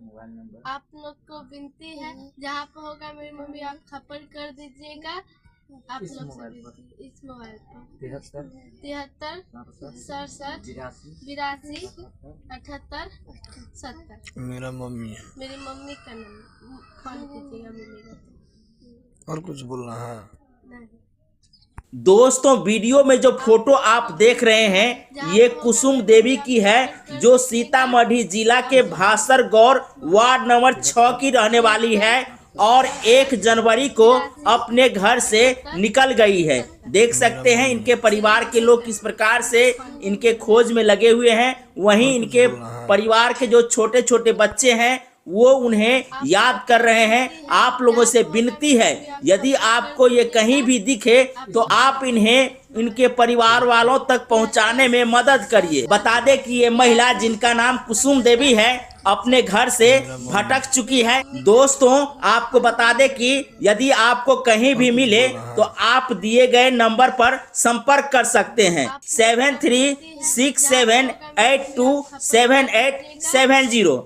आप लोग को विनती है, जहाँ पे होगा मेरी मम्मी आप थप्पड़ कर दीजिएगा। आप लोग से विनती इस मोबाइल पर 73 67 82 78 70। मेरी मम्मी का नंबर फोन कीजिएगा, मिलेगा। और कुछ बोलना है? नहीं। दोस्तों, वीडियो में जो फोटो आप देख रहे हैं ये कुसुम देवी की है, जो सीतामढ़ी जिला के भासरगौर वार्ड नंबर 6 की रहने वाली है और 1 जनवरी को अपने घर से निकल गई है। देख सकते हैं इनके परिवार के लोग किस प्रकार से इनके खोज में लगे हुए हैं। वहीं इनके परिवार के जो छोटे छोटे बच्चे हैं वो उन्हें याद कर रहे हैं। आप लोगों से विनती है, यदि आपको ये कहीं भी दिखे तो आप इन्हें इनके परिवार वालों तक पहुंचाने में मदद करिए। बता दें कि ये महिला, जिनका नाम कुसुम देवी है, अपने घर से भटक चुकी है। दोस्तों, आपको बता दें कि यदि आपको कहीं भी मिले तो आप दिए गए नंबर पर संपर्क कर सकते हैं 7367827870।